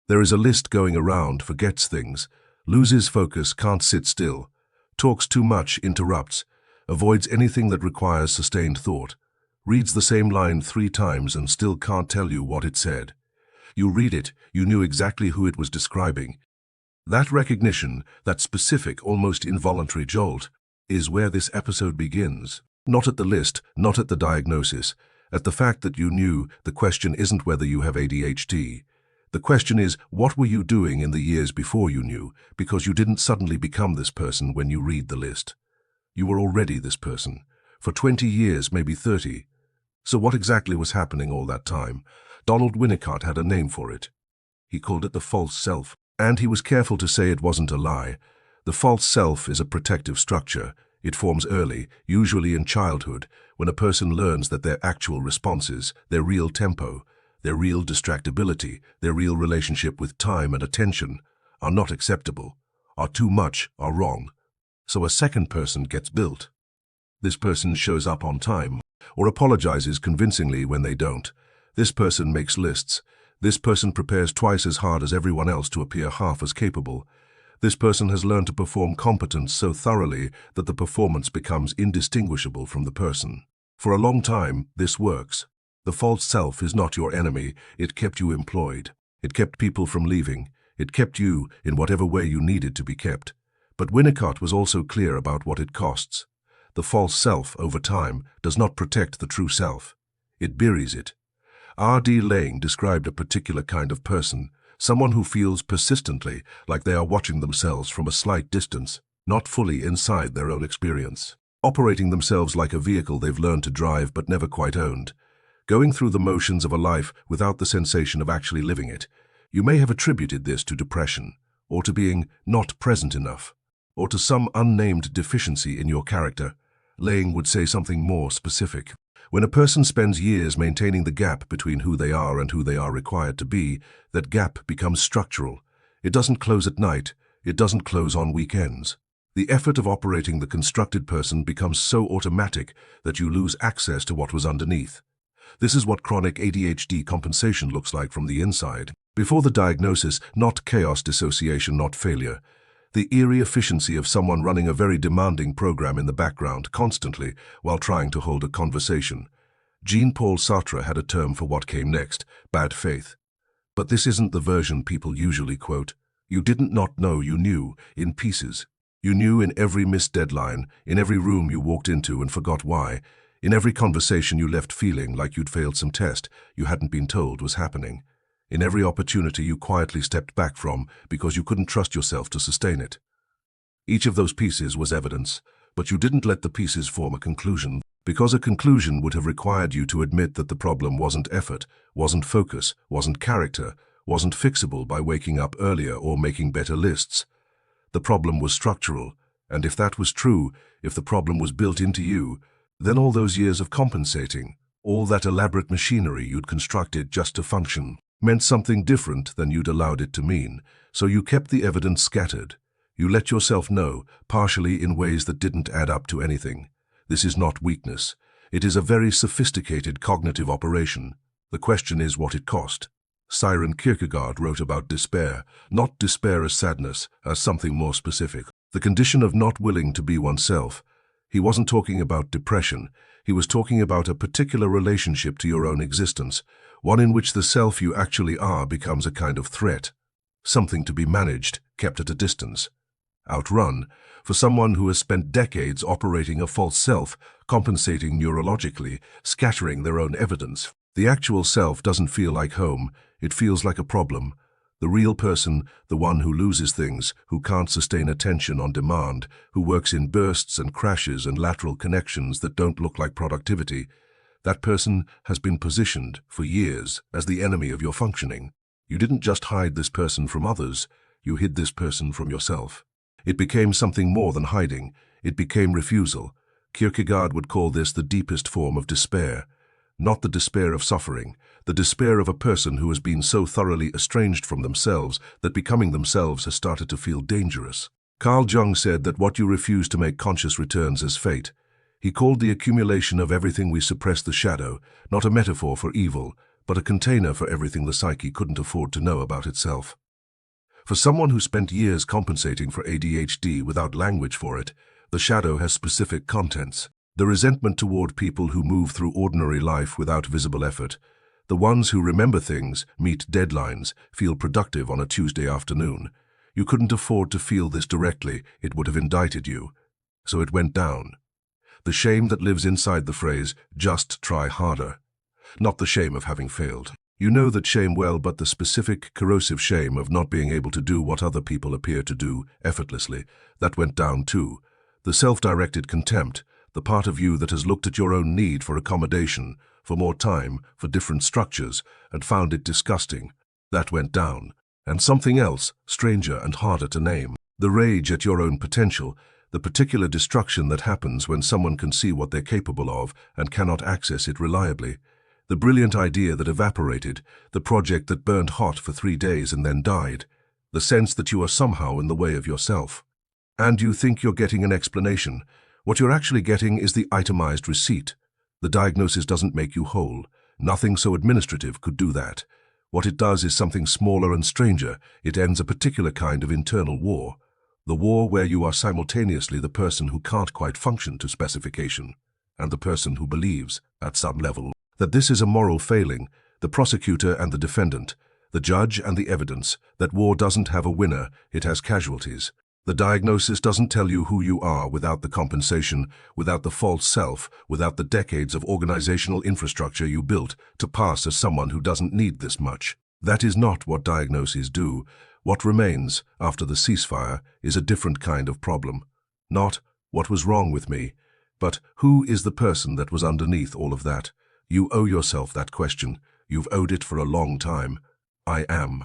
There is a list going around, forgets things, loses focus, can't sit still, talks too much, interrupts, avoids anything that requires sustained thought, reads the same line 3 times and still can't tell you what it said. You read it, you knew exactly who it was describing. That recognition, that specific, almost involuntary jolt, is where this episode begins. Not at the list, not at the diagnosis, at the fact that you knew. The question isn't whether you have ADHD. The question is, what were you doing in the years before you knew, because you didn't suddenly become this person when you read the list. You were already this person, for 20 years, maybe 30. So what exactly was happening all that time? Donald Winnicott had a name for it. He called it the false self, and he was careful to say it wasn't a lie. The false self is a protective structure. It forms early, usually in childhood, when a person learns that their actual responses, their real tempo, their real distractibility, their real relationship with time and attention are not acceptable, are too much, are wrong. So a second person gets built. This person shows up on time, or apologizes convincingly when they don't. This person makes lists. This person prepares twice as hard as everyone else to appear half as capable. This person has learned to perform competence so thoroughly that the performance becomes indistinguishable from the person. For a long time, this works. The false self is not your enemy. It kept you employed. It kept people from leaving. It kept you in whatever way you needed to be kept. But Winnicott was also clear about what it costs. The false self, over time, does not protect the true self. It buries it. R.D. Laing described a particular kind of person, someone who feels persistently like they are watching themselves from a slight distance, not fully inside their own experience, operating themselves like a vehicle they've learned to drive but never quite owned, going through the motions of a life without the sensation of actually living it. You may have attributed this to depression, or to being not present enough, or to some unnamed deficiency in your character. Laing would say something more specific. When a person spends years maintaining the gap between who they are and who they are required to be, that gap becomes structural. It doesn't close at night. It doesn't close on weekends. The effort of operating the constructed person becomes so automatic that you lose access to what was underneath. This is what chronic ADHD compensation looks like from the inside. Before the diagnosis, not chaos dissociation, not failure. The eerie efficiency of someone running a very demanding program in the background constantly while trying to hold a conversation. Jean-Paul Sartre had a term for what came next, bad faith. But this isn't the version people usually quote. You didn't not know you knew, in pieces. You knew in every missed deadline, in every room you walked into and forgot why, in every conversation you left feeling like you'd failed some test you hadn't been told was happening. In every opportunity you quietly stepped back from because you couldn't trust yourself to sustain it. Each of those pieces was evidence, but you didn't let the pieces form a conclusion, because a conclusion would have required you to admit that the problem wasn't effort, wasn't focus, wasn't character, wasn't fixable by waking up earlier or making better lists. The problem was structural, and if that was true, if the problem was built into you, then all those years of compensating, all that elaborate machinery you'd constructed just to function, meant something different than you'd allowed it to mean, so you kept the evidence scattered. You let yourself know, partially in ways that didn't add up to anything. This is not weakness. It is a very sophisticated cognitive operation. The question is what it cost. Kierkegaard wrote about despair, not despair as sadness, as something more specific. The condition of not willing to be oneself. He wasn't talking about depression. He was talking about a particular relationship to your own existence, one in which the self you actually are becomes a kind of threat, something to be managed, kept at a distance. Outrun, for someone who has spent decades operating a false self, compensating neurologically, scattering their own evidence. The actual self doesn't feel like home, it feels like a problem. The real person, the one who loses things, who can't sustain attention on demand, who works in bursts and crashes and lateral connections that don't look like productivity, that person has been positioned for years as the enemy of your functioning. You didn't just hide this person from others, you hid this person from yourself. It became something more than hiding. It became refusal. Kierkegaard would call this the deepest form of despair. Not the despair of suffering, the despair of a person who has been so thoroughly estranged from themselves that becoming themselves has started to feel dangerous. Carl Jung said that what you refuse to make conscious returns as fate. He called the accumulation of everything we suppress the shadow, not a metaphor for evil, but a container for everything the psyche couldn't afford to know about itself. For someone who spent years compensating for ADHD without language for it, the shadow has specific contents. The resentment toward people who move through ordinary life without visible effort. The ones who remember things, meet deadlines, feel productive on a Tuesday afternoon. You couldn't afford to feel this directly, it would have indicted you. So it went down. The shame that lives inside the phrase, just try harder. Not the shame of having failed. You know that shame well, but the specific, corrosive shame of not being able to do what other people appear to do effortlessly, that went down too. The self-directed contempt, the part of you that has looked at your own need for accommodation, for more time, for different structures, and found it disgusting, that went down. And something else, stranger and harder to name. The rage at your own potential, the particular destruction that happens when someone can see what they're capable of and cannot access it reliably. The brilliant idea that evaporated, the project that burned hot for 3 days and then died, the sense that you are somehow in the way of yourself. And you think you're getting an explanation. What you're actually getting is the itemized receipt. The diagnosis doesn't make you whole. Nothing so administrative could do that. What it does is something smaller and stranger. It ends a particular kind of internal war. The war where you are simultaneously the person who can't quite function to specification, and the person who believes, at some level, that this is a moral failing, the prosecutor and the defendant, the judge and the evidence, that war doesn't have a winner, it has casualties. The diagnosis doesn't tell you who you are without the compensation, without the false self, without the decades of organizational infrastructure you built to pass as someone who doesn't need this much. That is not what diagnoses do. What remains, after the ceasefire, is a different kind of problem. Not, what was wrong with me, but who is the person that was underneath all of that? You owe yourself that question. You've owed it for a long time. I am.